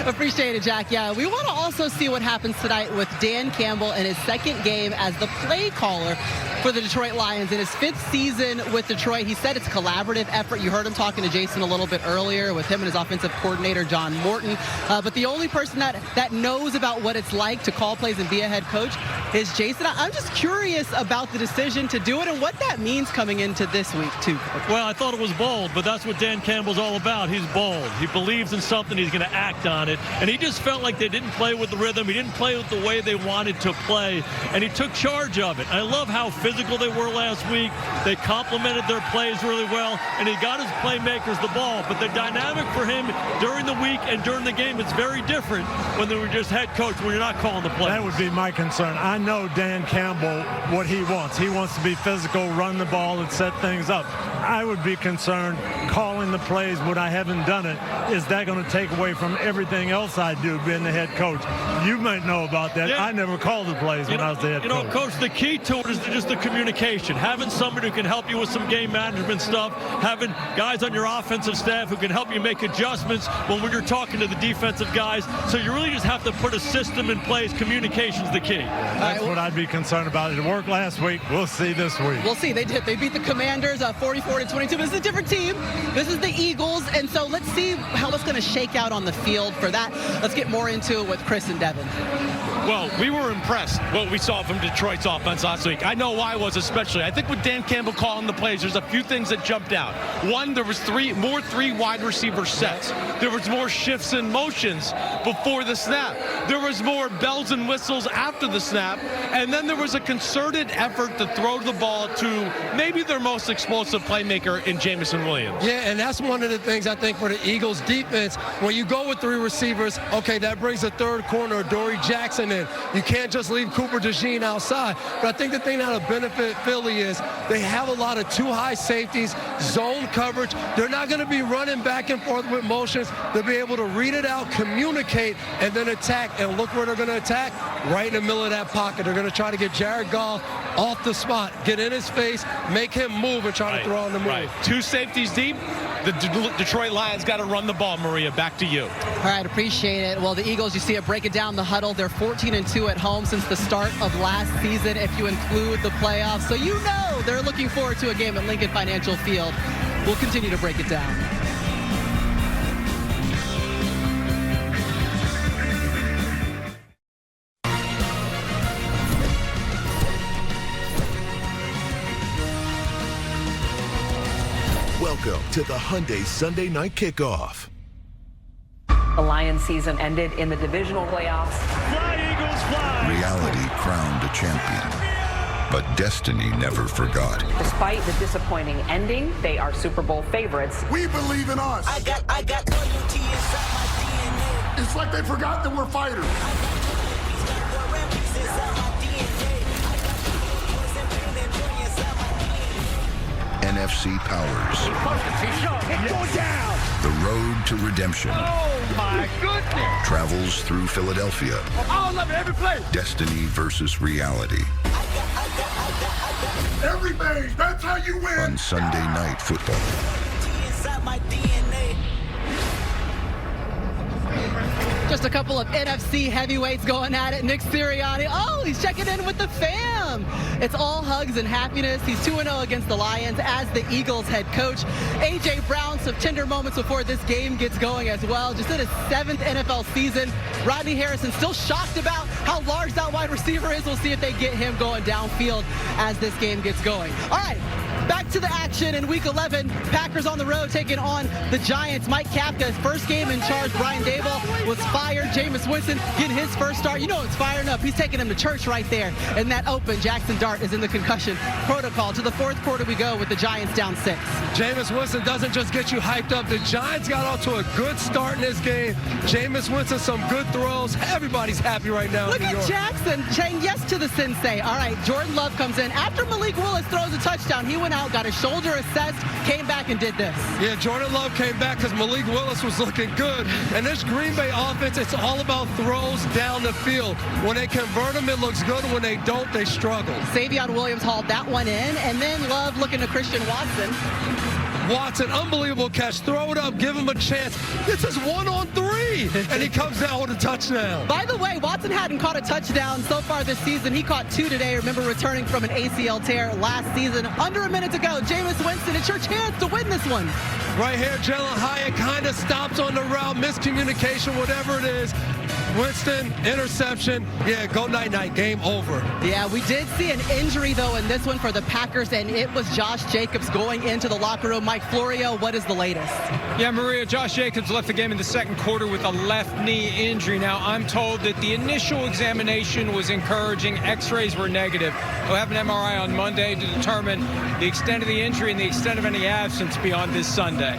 Appreciate it, Jack. Yeah, we want to also see what happens tonight with Dan Campbell in his second game as the play caller for the Detroit Lions in his 5th season with Detroit. He said it's a collaborative effort. You heard him talking to Jason a little bit earlier with him and his offensive coordinator, John Morton. But the only person that knows about what it's like to call plays and be a head coach is Jason. I'm just curious about the decision to do it and what that means coming into this week, too. Well, I thought it was bold, but that's what Dan Campbell's all about. He's bold. He believes in something. He's going to act on it. And he just felt like they didn't play with the rhythm. He didn't play with the way they wanted to play. And he took charge of it. I love how physical they were last week. They complemented their plays really well. And he got his playmakers the ball. But the dynamic for him during the week and during the game is very different when they were just head coach, when you're not calling the plays. That would be my concern. I know Dan Campbell, what he wants. He wants to be physical, run the ball, and set things up. I would be concerned calling the plays when I haven't done it. Is that going to take away from everything else I do being the head coach? You might know about that. Yeah. I never called the plays when I was the head coach. Coach, the key to it is just the communication. Having somebody who can help you with some game management stuff, having guys on your offensive staff who can help you make adjustments when you're talking to the defensive guys. So you really just have to put a system in place. Communication's the key. That's what I'd be concerned about. It worked last week. We'll see this week. We'll see. They did. They beat the Commanders 44-22. But this is a different team. This is the Eagles. And so let's see how it's going to shake out on the field for that. Let's get more into it with Chris and Devin. Well, we were impressed what we saw from Detroit's offense last week. I know I was especially. I think with Dan Campbell calling the plays, there's a few things that jumped out. One, there was three wide receiver sets. There was more shifts and motions before the snap. There was more bells and whistles after the snap. And then there was a concerted effort to throw the ball to maybe their most explosive playmaker in Jamison Williams. Yeah, and that's one of the things I think for the Eagles defense. When you go with 3 receivers, okay, that brings a third corner, Dory Jackson in. You can't just leave Cooper DeJean outside. But I think the thing that'll benefit Philly is they have a lot of 2 high safeties, zone coverage. They're not going to be running back and forth with motions. They'll be able to read it out, communicate, and then attack. And look where they're going to attack, right in the middle of that pocket. They're going to try to get Jared Goff off the spot, get in his face, make him move, and try to throw on the move. Right. 2 safeties deep. The Detroit Lions got to run the ball. Maria, back to you. All right, appreciate it. Well, the Eagles, you see it breaking down the huddle. They're 14-2 at home since the start of last season, if you include the playoffs. So you know they're looking forward to a game at Lincoln Financial Field. We'll continue to break it down. Welcome to the Hyundai Sunday Night Kickoff. The Lions season ended in the divisional playoffs. Fly, Eagles, fly! Reality crowned a champion, but destiny never forgot. Despite the disappointing ending, they are Super Bowl favorites. We believe in us. I got loyalty inside my DNA. It's like they forgot that we're fighters. NFC powers. The road to redemption. Oh, my goodness! Travels through Philadelphia. I love it every play. Destiny versus reality. Everything. That's how you win. On Sunday Night Football. Inside my DNA. Just a couple of NFC heavyweights going at it. Nick Sirianni, oh, he's checking in with the fam. It's all hugs and happiness. He's 2-0 against the Lions as the Eagles head coach. A.J. Brown, some tender moments before this game gets going as well. Just in his 7th NFL season. Rodney Harrison still shocked about how large that wide receiver is. We'll see if they get him going downfield as this game gets going. All right. Back to the action in Week 11. Packers on the road taking on the Giants. Mike Kafka, first game in charge. Brian Daboll was fired. Jameis Winston getting his first start. You know it's firing up. He's taking him to church right there. And that open, Jackson Dart is in the concussion protocol. To the 4th quarter we go with the Giants down 6. Jameis Winston doesn't just get you hyped up. The Giants got off to a good start in this game. Jameis Winston, some good throws. Everybody's happy right now. Look at Jackson saying yes to the sensei. All right, Jordan Love comes in. After Malik Willis throws a touchdown, he went out, got his shoulder assessed, came back and did this. Yeah, Jordan Love came back because Malik Willis was looking good. And this Green Bay offense, it's all about throws down the field. When they convert them, it looks good. When they don't, they struggle. Savion Williams hauled that one in. And then Love looking to Christian Watson. Watson, unbelievable catch. Throw it up, give him a chance. This is 1-on-3, and he comes down with a touchdown. By the way, Watson hadn't caught a touchdown so far this season. He caught 2 today. Remember returning from an ACL tear last season. Under a minute to go. Jameis Winston, it's your chance to win this one. Right here, Jalen Hyatt kind of stops on the route, miscommunication, whatever it is. Winston, interception. Yeah, go night-night, game over. Yeah, we did see an injury, though, in this one for the Packers, and it was Josh Jacobs going into the locker room. Mike Florio, what is the latest? Yeah, Maria, Josh Jacobs left the game in the 2nd quarter with a left knee injury. Now, I'm told that the initial examination was encouraging. X-rays were negative. We'll have an MRI on Monday to determine the extent of the injury and the extent of any absence beyond this Sunday.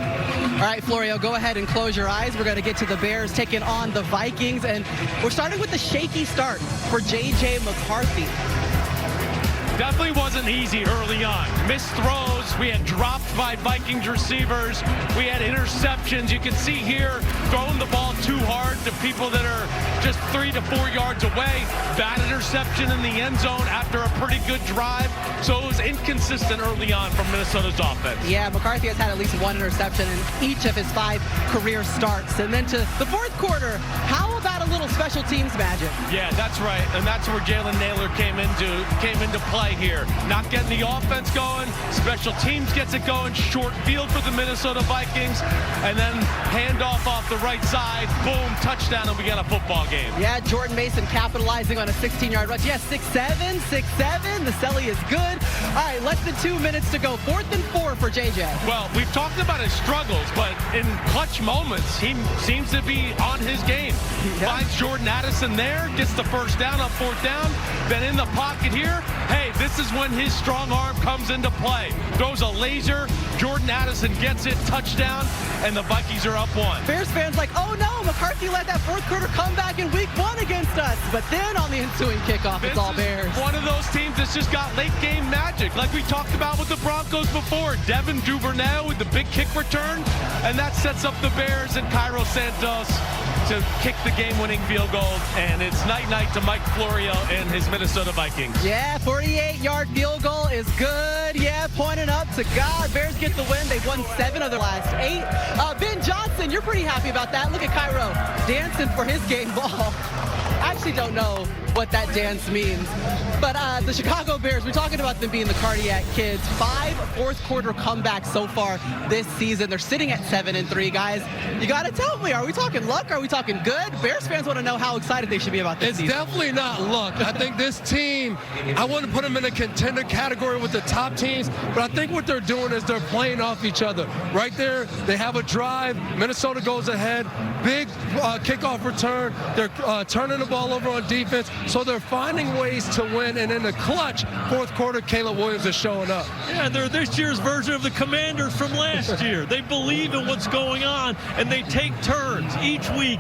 All right, Florio, go ahead and close your eyes. We're going to get to the Bears taking on the Vikings, and we're starting with the shaky start for J.J. McCarthy. Definitely wasn't easy early on. Missed throws. We had dropped by Vikings receivers. We had interceptions. You can see here throwing the ball too hard to people that are just 3 to 4 yards away. Bad interception in the end zone after a pretty good drive. So it was inconsistent early on from Minnesota's offense. Yeah, McCarthy has had at least 1 interception in each of his 5 career starts. And then to the 4th quarter, how about a little special teams magic? Yeah, that's right. And that's where Jalen Naylor came into play here. Not getting the offense going. Special teams gets it going. Short field for the Minnesota Vikings. And then handoff off the right side. Boom, touchdown, and we got a football game. Yeah, Jordan Mason capitalizing on a 16-yard rush. Yeah, 6'7", 6'7". The Selly is good. All right, less than 2 minutes to go. 4th and 4 for JJ. Well, we've talked about his struggles, but in clutch moments, he seems to be on his game. Yeah. finds Jordan Addison there, gets the first down on 4th down. Then in the pocket here, hey, this is when his strong arm comes into play. Throws a laser, Jordan Addison gets it, touchdown, and the Vikings are up 1. Bears fans like, oh no, McCarthy led that 4th quarter comeback in week 1 against us. But then on the ensuing kickoff, it's all Bears. One of those teams that's just got late game magic, like we talked about with the Broncos before. Devin Duvernay with the big kick return, and that sets up the Bears and Cairo Santos to kick the game-winning field goal, and it's night-night to Mike Florio and his Minnesota Vikings. Yeah, 48-yard field goal is good. Yeah, pointing up to God. Bears get the win. They've won 7 of their last 8. Ben Johnson, you're pretty happy about that. Look at Cairo dancing for his game ball. I actually don't know what that dance means. But the Chicago Bears, we're talking about them being the cardiac kids. 5 4th quarter comebacks so far this season. They're sitting at 7-3, guys. You got to tell me, are we talking luck? Are we talking good? Bears fans want to know how excited they should be about this season. It's definitely not luck. I think this team, I wouldn't put them in a contender category with the top teams, but I think what they're doing is they're playing off each other. Right there, they have a drive. Minnesota goes ahead. Big kickoff return. They're turning the ball over on defense, so they're finding ways to win. And in the clutch, 4th quarter, Caleb Williams is showing up. Yeah, they're this year's version of the Commanders from last year. They believe in what's going on, and they take turns each week.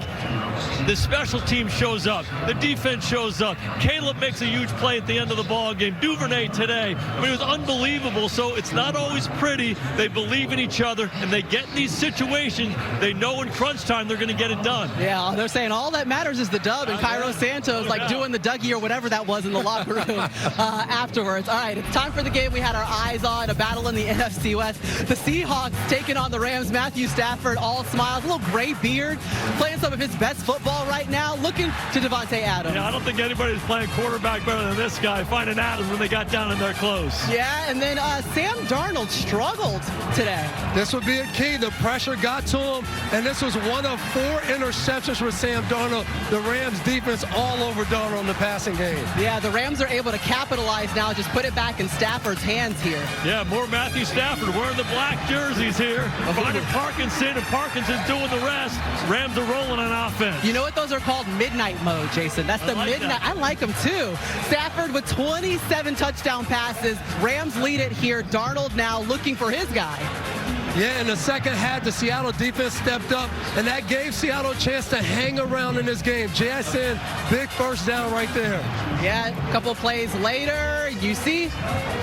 The special team shows up. The defense shows up. Caleb makes a huge play at the end of the ball game. Duvernay today. I mean, it was unbelievable. So it's not always pretty. They believe in each other, and they get in these situations. They know in crunch time they're going to get it done. Yeah, they're saying all that matters is the dub, and Cairo Santos like doing the Dougie or whatever that was in the locker room afterwards. All right, it's time for the game we had our eyes on, a battle in the NFC West. The Seahawks taking on the Rams. Matthew Stafford, all smiles, a little gray beard, playing some of his best football right now, looking to Devontae Adams. Yeah, I don't think anybody's playing quarterback better than this guy, finding Adams when they got down in there close. Yeah, and then Sam Darnold struggled today. This would be a key. The pressure got to him, and this was one of 4 interceptions for Sam Darnold. The Rams defense all over Darnold in the passing game. Yeah, the Rams are able to capitalize now, just put it back in Stafford's hands here. Yeah, more Matthew Stafford wearing the black jerseys here. Finding Parkinson, and Parkinson doing the rest. Rams are rolling on offense. You know what those are called? Midnight mode, Jason. That's the midnight. I like them too. Stafford with 27 touchdown passes. Rams lead it here. Darnold now looking for his guy. Yeah, in the second half, the Seattle defense stepped up, and that gave Seattle a chance to hang around in this game. JSN, big first down right there. Yeah, a couple of plays later, you see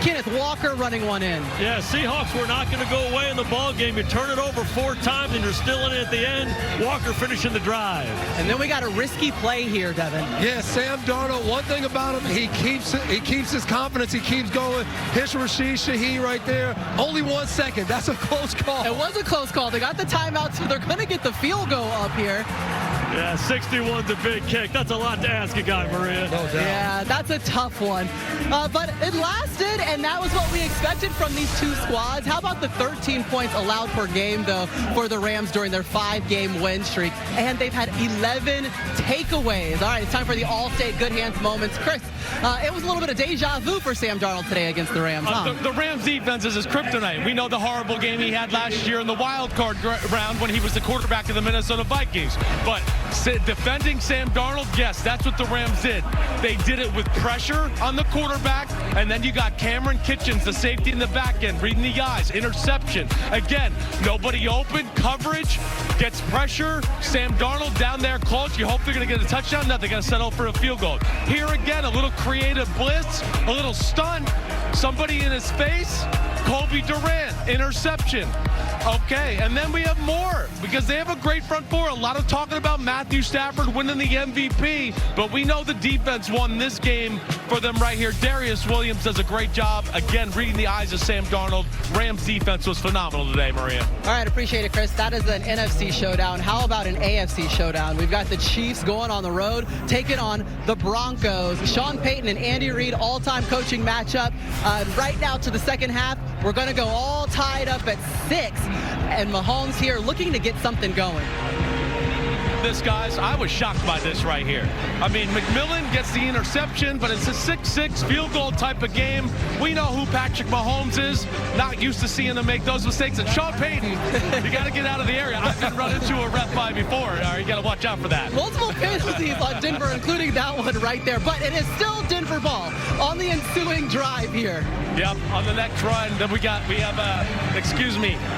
Kenneth Walker running one in. Yeah, Seahawks were not going to go away in the ball game. You turn it over 4 times, and you're still in it at the end. Walker finishing the drive. And then we got a risky play here, Devin. Yeah, Sam Darnold, one thing about him, he keeps his confidence. He keeps going. Here's Rashid Shaheed right there. Only 1 second. That's a close call. It was a close call. They got the timeout, so they're going to get the field goal up here. Yeah, 61's a big kick. That's a lot to ask a guy, Maria. No doubt. Yeah, that's a tough one. But it lasted, and that was what we expected from these 2 squads. How about the 13 points allowed per game, though, for the Rams during their 5-game win streak? And they've had 11 takeaways. All right, it's time for the All-State Good Hands moments. Chris, it was a little bit of deja vu for Sam Darnold today against the Rams. The Rams defense is his kryptonite. We know the horrible game he had last year in the wild card round when he was the quarterback of the Minnesota Vikings. But defending Sam Darnold, yes, that's what the Rams did. They did it with pressure on the quarterback, and then you got Cameron Kitchens, the safety in the back end, reading the eyes, interception. Again, nobody open, coverage, gets pressure. Sam Darnold down there close. You hope they're going to get a touchdown. No, they're going to settle for a field goal. Here again, a little creative blitz, a little stunt, somebody in his face. Colby Durant, interception. Okay, and then we have more because they have a great front four. A lot of talking about Matthew Stafford winning the MVP, but we know the defense won this game for them right here. Darius Williams does a great job, again, reading the eyes of Sam Darnold. Rams defense was phenomenal today, Maria. All right, appreciate it, Chris. That is an NFC showdown. How about an AFC showdown? We've got the Chiefs going on the road, taking on the Broncos. Sean Payton and Andy Reid, all-time coaching matchup. Right now to the second half, we're going to go all tied up at 6. And Mahomes here looking to get something going. this, guys. I was shocked by this right here. I mean, McMillan gets the interception, but it's a 6-6 field goal type of game. We know who Patrick Mahomes is. Not used to seeing him make those mistakes. And Sean Payton, you got to get out of the area. I've been run into a ref by before. All right, you got to watch out for that. Multiple penalties on Denver, including that one right there. But it is still Denver ball on the ensuing drive here. Yep, on the next run, then we have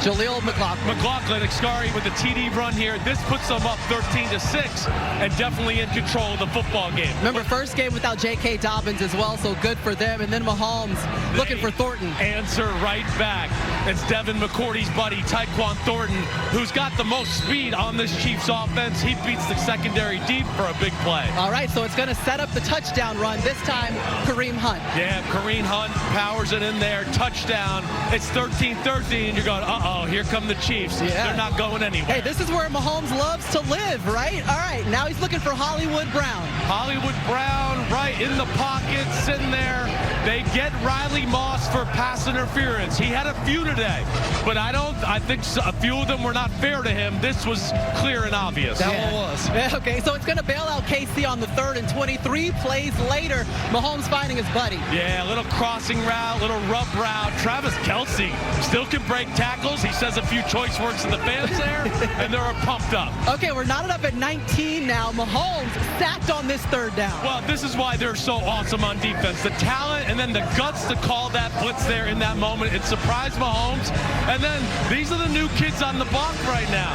Jaleel McLaughlin, Excari with the TD run here. This puts them up 13-6 and definitely in control of the football game. Remember, first game without J.K. Dobbins as well, so good for them. And then Mahomes looking for Thornton. Answer right back. It's Devin McCourty's buddy, Tyquan Thornton, who's got the most speed on this Chiefs offense. He beats the secondary deep for a big play. All right, so it's going to set up the touchdown run. This time, Kareem Hunt. Yeah, Kareem Hunt powers it in there. Touchdown. It's 13-13, and you're going, uh-oh, here come the Chiefs. Yeah. They're not going anywhere. Hey, this is where Mahomes loves to live, right? All right, now he's looking for Hollywood Brown. Hollywood Brown right in the pocket, sitting there. They get Riley Moss for pass interference. He had a few today, but I think a few of them were not fair to him. This was clear and obvious. That one was. Yeah, okay, so it's going to bail out KC on the 3rd and 23 plays later. Mahomes finding his buddy. Yeah, a little crossing route, little rub route. Travis Kelce still can break tackles. He says a few choice words to the fans there, and they're pumped up. Okay, we're knotted up at 19 now. Mahomes sacked on this 3rd down. Well, this is why they're so awesome on defense. The talent and then the guts to call that blitz there in that moment. It surprised Mahomes. And then these are the new kids on the block right now.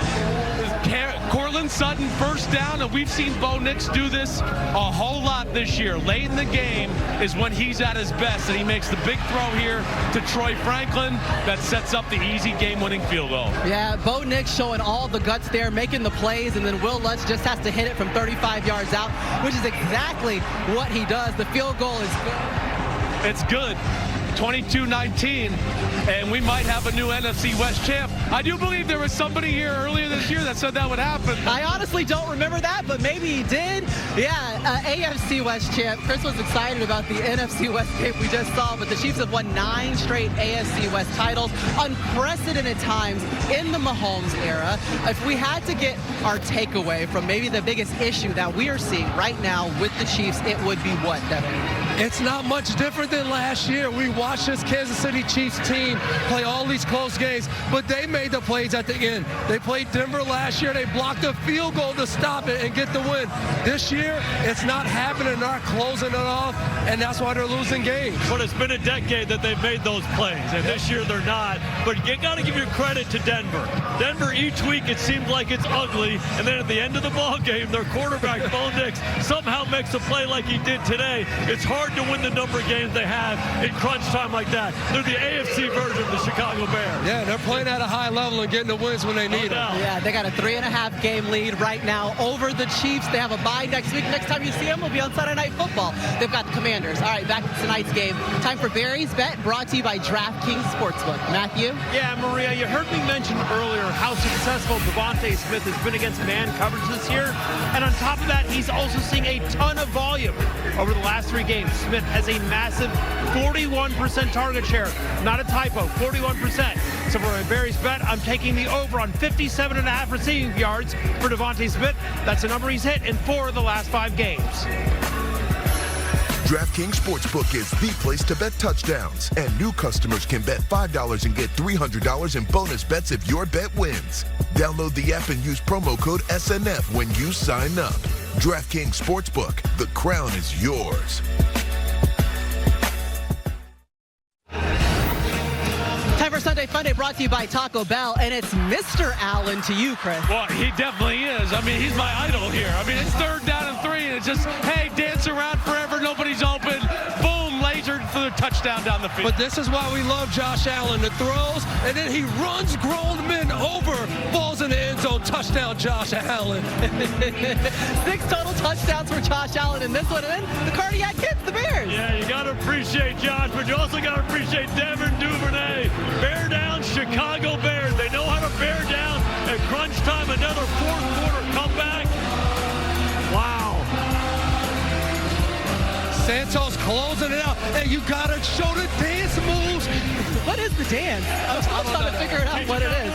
Cortland Sutton first down, and we've seen Bo Nix do this a whole lot this year. Late in the game is when he's at his best, and he makes the big throw here to Troy Franklin that sets up the easy game-winning field goal. Yeah, Bo Nix showing all the guts there, making the plays, and then Will Lutz just has to hit it from 35 yards out, which is exactly what he does. The field goal is good. It's good. 22-19, and we might have a new NFC West champ. I do believe there was somebody here earlier this year that said that would happen. I honestly don't remember that, but maybe he did. Yeah, AFC West champ. Chris was excited about the NFC West game we just saw, but the Chiefs have won 9 straight AFC West titles, unprecedented times in the Mahomes era. If we had to get our takeaway from maybe the biggest issue that we are seeing right now with the Chiefs, it would be what, Devin? It's not much different than last year. We watched this Kansas City Chiefs team play all these close games, but they made the plays at the end. They played Denver last year. They blocked a field goal to stop it and get the win. This year, it's not happening. They're not closing it off, and that's why they're losing games. But it's been a decade that they've made those plays, and this year they're not. But you got to give your credit to Denver. Denver, each week it seems like it's ugly, and then at the end of the ball game, their quarterback, Bo Nix, somehow makes a play like he did today. It's hard to win the number of games they have in crunch time like that. They're the AFC version of the Chicago Bears. Yeah, they're playing at a high level and getting the wins when they need them. Yeah, they got a 3.5 game lead right now over the Chiefs. They have a bye next week. Next time you see them will be on Sunday Night Football. They've got the Commanders. All right, back to tonight's game. Time for Barry's Bet, brought to you by DraftKings Sportsbook. Matthew? Yeah, Maria, you heard me mention earlier how successful Devontae Smith has been against man coverage this year. And on top of that, he's also seeing a ton of volume. Over the last 3 games, Smith has a massive 41% target share. Not a typo, 41%. So for a Barry's Bet, I'm taking the over on 57.5 receiving yards for Devontae Smith. That's a number he's hit in 4 of the last 5 games. DraftKings Sportsbook is the place to bet touchdowns, and new customers can bet $5 and get $300 in bonus bets if your bet wins. Download the app and use promo code SNF when you sign up. DraftKings Sportsbook, the crown is yours. Time for Sunday Funday, brought to you by Taco Bell, and it's Mr. Allen to you, Chris. Well, he definitely is. I mean, he's my idol here. I mean, it's 3rd down and 3, and it's just, hey, dance around forever, nobody's open. Boom, lasered for the touchdown down the field. But this is why we love Josh Allen. The throws, and then he runs grown men over, falls in the end zone, touchdown Josh Allen. 6 total touchdowns for Josh Allen in this one, and then the cardiac hits the Bears. Yeah, you got to appreciate Josh, but you also got to appreciate Devin Duvernay. Bear down Chicago Bears. They know how to bear down at crunch time. Another 4th quarter comeback. Wow. Santos closing it out, and you got to show the dance moves. What is the dance? I'm trying to figure out what it is.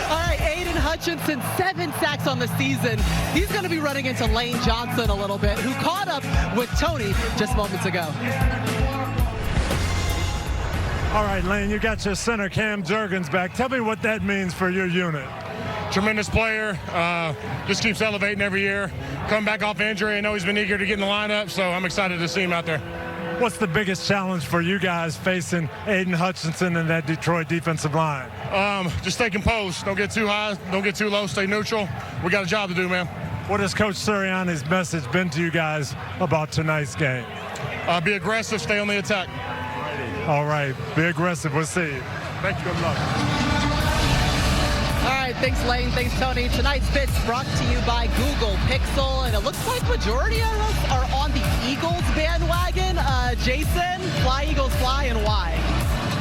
All right, Aiden Hutchinson Hutchinson, 7 sacks on the season. He's going to be running into Lane Johnson a little bit, who caught up with Tony just moments ago. All right, Lane, you got your center, Cam Jurgens, back. Tell me what that means for your unit. Tremendous player, just keeps elevating every year. Coming back off injury, I know he's been eager to get in the lineup, so I'm excited to see him out there. What's the biggest challenge for you guys facing Aiden Hutchinson and that Detroit defensive line? Just stay composed. Don't get too high, don't get too low, stay neutral. We got a job to do, man. What has Coach Sirianni's message been to you guys about tonight's game? Be aggressive, stay on the attack. All right, be aggressive. We'll see you. Thank you. Good luck. All right, thanks, Lane. Thanks, Tony. Tonight's bits brought to you by Google Pixel, and it looks like majority of us are on the Eagles bandwagon. Jason, fly Eagles fly, and why?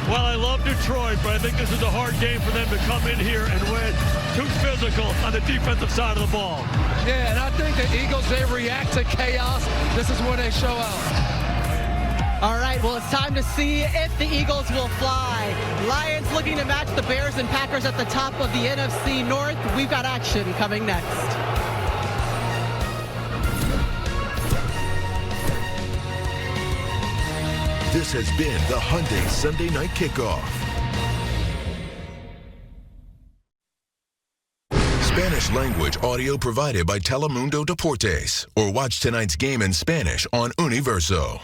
Well, I love Detroit, but I think this is a hard game for them to come in here and win. Too physical on the defensive side of the ball. Yeah, and I think the Eagles, they react to chaos. This is where they show out. All right, well, it's time to see if the Eagles will fly. Lions looking to match the Bears and Packers at the top of the NFC North. We've got action coming next. This has been the Hyundai Sunday Night Kickoff. Spanish language audio provided by Telemundo Deportes. Or watch tonight's game in Spanish on Universo.